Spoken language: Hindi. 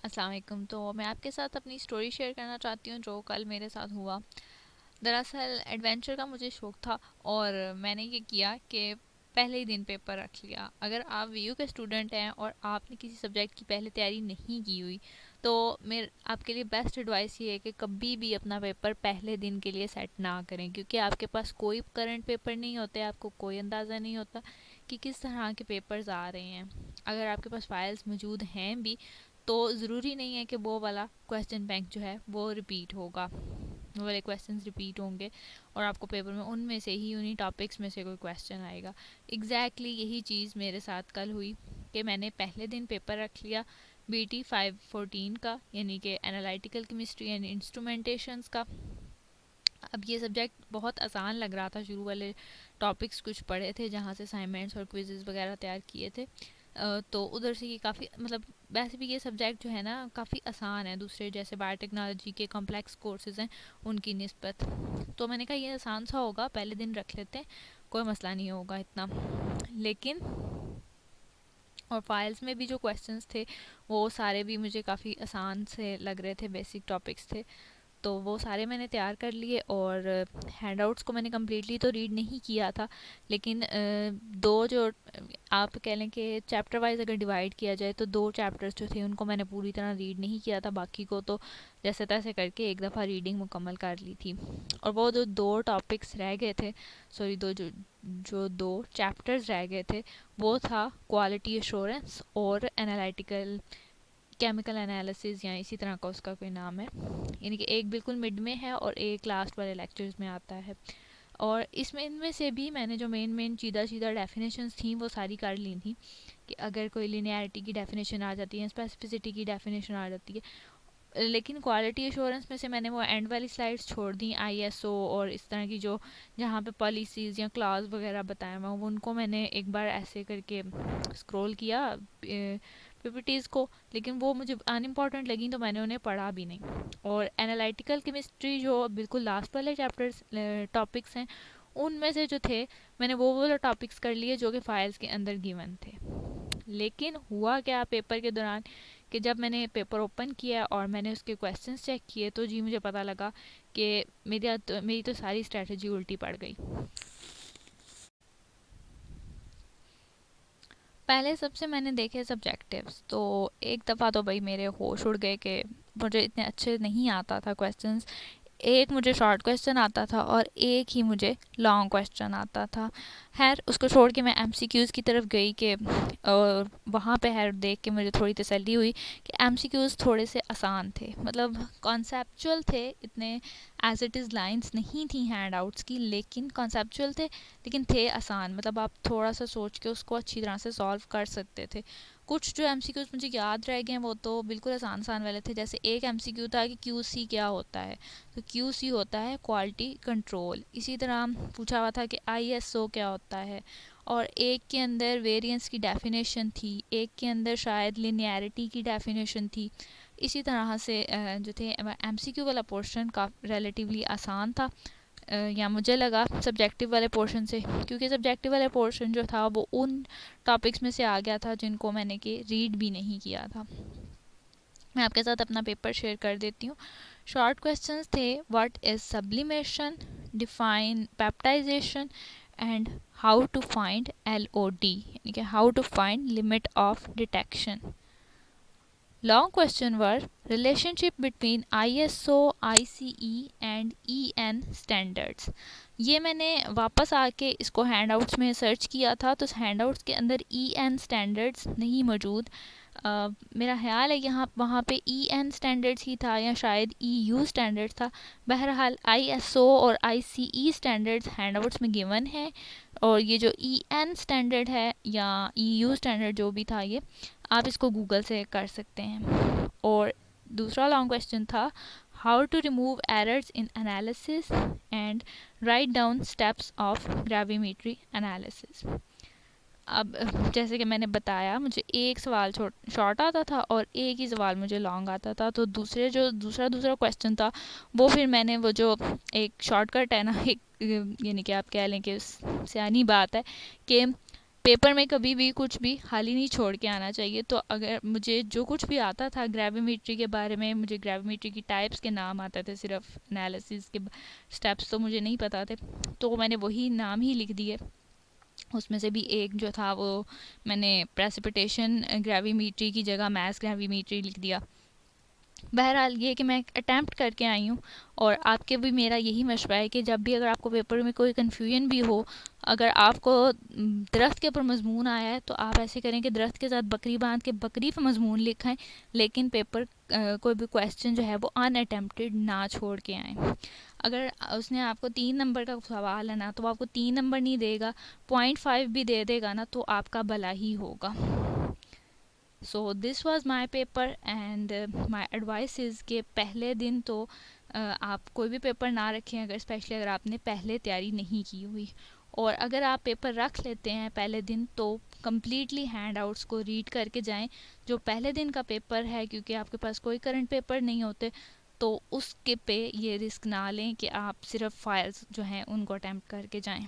अस्सलाम वालेकुम। तो मैं आपके साथ अपनी स्टोरी शेयर करना चाहती हूँ जो कल मेरे साथ हुआ। दरअसल एडवेंचर का मुझे शौक़ था और मैंने ये किया कि पहले ही दिन पेपर रख लिया। अगर आप वीयू के स्टूडेंट हैं और आपने किसी सब्जेक्ट की पहले तैयारी नहीं की हुई तो मेरे आपके लिए बेस्ट एडवाइस ये है कि कभी भी अपना पेपर पहले दिन के लिए सेट ना करें, क्योंकि आपके पास कोई करंट पेपर नहीं होते, आपको कोई अंदाज़ा नहीं होता कि किस तरह के पेपर्स आ रहे हैं। अगर आपके पास फाइल्स मौजूद हैं भी तो ज़रूरी नहीं है कि वो वाला क्वेश्चन बैंक जो है वो रिपीट होगा, वो वाले क्वेश्चंस रिपीट होंगे और आपको पेपर में उनमें से ही उन्हीं टॉपिक्स में से कोई क्वेश्चन आएगा। एग्जैक्टली यही चीज़ मेरे साथ कल हुई कि मैंने पहले दिन पेपर रख लिया BT 514 का, यानी कि एनालिटिकल केमिस्ट्री एंड इंस्ट्रूमेंटेशंस का। अब ये सब्जेक्ट बहुत आसान लग रहा था, शुरू वाले टॉपिक्स कुछ पढ़े थे जहाँ से असाइनमेंट्स और क्विजेस वगैरह तैयार किए थे। तो उधर से ये काफ़ी मतलब वैसे भी ये सब्जेक्ट जो है ना काफ़ी आसान है दूसरे जैसे बायोटेक्नोलॉजी के कॉम्प्लेक्स कोर्सेज हैं उनकी निस्बत। तो मैंने कहा ये आसान सा होगा, पहले दिन रख लेते हैं, कोई मसला नहीं होगा इतना। लेकिन और फाइल्स में भी जो क्वेश्चंस थे वो सारे भी मुझे काफ़ी आसान से लग रहे थे, बेसिक टॉपिक्स थे। तो वो सारे मैंने तैयार कर लिए और हैंडआउट्स को मैंने कम्प्लीटली तो रीड नहीं किया था, लेकिन दो जो आप कह लें कि चैप्टर वाइज अगर डिवाइड किया जाए तो दो चैप्टर्स जो थे उनको मैंने पूरी तरह रीड नहीं किया था, बाकी को तो जैसे तैसे करके एक दफ़ा रीडिंग मुकम्मल कर ली थी। और वो जो दो टॉपिक्स रह गए थे, सॉरी जो दो चैप्टर्स रह गए थे वो था क्वालिटी एश्योरेंस और एनालिटिकल केमिकल एनालिसिस, या इसी तरह का उसका कोई नाम है, यानी कि एक बिल्कुल मिड में है और एक लास्ट वाले लेक्चर्स में आता है। और इसमें इनमें से भी मैंने जो मेन सीधा डेफिनेशंस थी वो सारी कर ली थी, कि अगर कोई लिनियरिटी की डेफिनेशन आ जाती है, स्पेसिफिसिटी की डेफिनेशन आ जाती है। लेकिन क्वालिटी एश्योरेंस में से मैंने वो एंड वाली स्लाइड्स छोड़ दी, ISO और इस तरह की जो जहाँ पे पॉलिसीज़ या क्लास वगैरह बताया हुआ उनको मैंने एक बार ऐसे करके स्क्रॉल किया PPTs को, लेकिन वो मुझे अनइम्पॉर्टेंट लगी तो मैंने उन्हें पढ़ा भी नहीं। और एनालिटिकल केमिस्ट्री जो बिल्कुल लास्ट वाले चैप्टर्स टॉपिक्स हैं उनमें से जो थे मैंने वो वाले टॉपिक्स कर लिए जो कि फाइल्स के अंदर गिवन थे। लेकिन हुआ क्या पेपर के दौरान कि जब मैंने पेपर ओपन किया और मैंने उसके क्वेश्चंस चेक किए तो जी मुझे पता लगा कि मेरी तो सारी स्ट्रेटजी उल्टी पड़ गई। पहले सबसे मैंने देखे सब्जेक्टिव्स, तो एक दफ़ा तो भाई मेरे होश उड़ गए कि मुझे इतने अच्छे नहीं आता था क्वेश्चंस। एक मुझे शॉर्ट क्वेश्चन आता था और एक ही मुझे लॉन्ग क्वेश्चन आता था। खैर उसको छोड़ के मैं MCQs की तरफ गई कि और वहाँ पे खैर देख के मुझे थोड़ी तसल्ली हुई कि MCQs थोड़े से आसान थे, मतलब कॉन्सेप्चुअल थे, इतने एज इट इज़ लाइंस नहीं थी हैंड आउट्स की, लेकिन कॉन्सेप्चुअल थे, लेकिन थे आसान, मतलब आप थोड़ा सा सोच के उसको अच्छी तरह से सॉल्व कर सकते थे। कुछ जो MCQs मुझे याद रह गए हैं वो तो बिल्कुल आसान आसान वाले थे। जैसे एक MCQ था कि QC क्या होता है, तो QC होता है क्वालिटी कंट्रोल। इसी तरह पूछा हुआ था कि ISO क्या होता है, और एक के अंदर वेरिएंस की डेफिनेशन थी, एक के अंदर शायद लिनियरिटी की डेफिनेशन थी। इसी तरह से जो थे MCQ वाला पोर्शन का रिलेटिवली आसान था, या मुझे लगा सब्जेक्टिव वाले पोर्शन से, क्योंकि सब्जेक्टिव वाले पोर्शन जो था वो उन टॉपिक्स में से आ गया था जिनको मैंने कि रीड भी नहीं किया था। मैं आपके साथ अपना पेपर शेयर कर देती हूँ। शॉर्ट क्वेश्चंस थे, what is sublimation, define peptization and how to find LOD, यानी कि how to find limit of detection. Long question were relationship between ISO, ICE and EN standards। ये मैंने वापस आके इसको हैंडआउट्स में सर्च किया था तो हैंडआउट्स के अंदर EN standards नहीं मौजूद। मेरा ख्याल है यहाँ वहाँ पे EN standards ही था या शायद EU standards था। बहरहाल ISO और ICE standards हैंडआउट्स में गिवन है, और ये जो EN standard है या EU standard जो भी था ये आप इसको गूगल से कर सकते हैं। और दूसरा लॉन्ग क्वेश्चन था how to remove errors in analysis and write down steps of gravimetry analysis. अब जैसे कि मैंने बताया मुझे एक सवाल शॉर्ट आता था और एक ही सवाल मुझे लॉन्ग आता था, तो दूसरा क्वेश्चन था वो फिर मैंने वो जो एक शॉर्टकट है ना, एक यानी कि आप कह लें कि सियानी बात है कि पेपर में कभी भी कुछ भी खाली नहीं छोड़ के आना चाहिए। तो अगर मुझे जो कुछ भी आता था ग्रेविमेट्री के बारे में, मुझे ग्रेविमेट्री की टाइप्स के नाम आते थे, सिर्फ एनालिसिस के स्टेप्स तो मुझे नहीं पता थे, तो मैंने वही नाम ही लिख दिए। उसमें से भी एक जो था वो मैंने प्रेसिपिटेशन ग्रेविमेट्री की जगह मैस ग्रेविमेट्री लिख दिया। बहरहाल ये कि मैं अटैम्प्ट करके आई हूँ, और आपके भी मेरा यही मशवरा है कि जब भी अगर आपको पेपर में कोई कन्फ्यूजन भी हो, अगर आपको दरख्त के ऊपर मजमून आया है, तो आप ऐसे करें कि दरख्त के साथ बकरी बांध के बकरी पर मजमून लिखाएं, लेकिन पेपर कोई भी क्वेश्चन जो है वो अनअटेम्प्टेड ना छोड़ के आएँ। अगर उसने आपको 3 नंबर का सवाल है ना, तो वो आपको 3 नंबर नहीं देगा, 0.5 भी दे देगा ना, तो आपका भला ही होगा। So this was my paper and my advice is कि पहले दिन तो आप कोई भी पेपर ना रखें, अगर स्पेशली अगर आपने पहले तैयारी नहीं की हुई। और अगर आप पेपर रख लेते हैं पहले दिन, तो कम्प्लीटली हैंड आउट्स को रीड करके जाएं जो पहले दिन का पेपर है, क्योंकि आपके पास कोई करंट पेपर नहीं होते, तो उसके पे ये रिस्क ना लें कि आप सिर्फ फाइल्स जो हैं उनको अटैम्प्ट करके जाएं।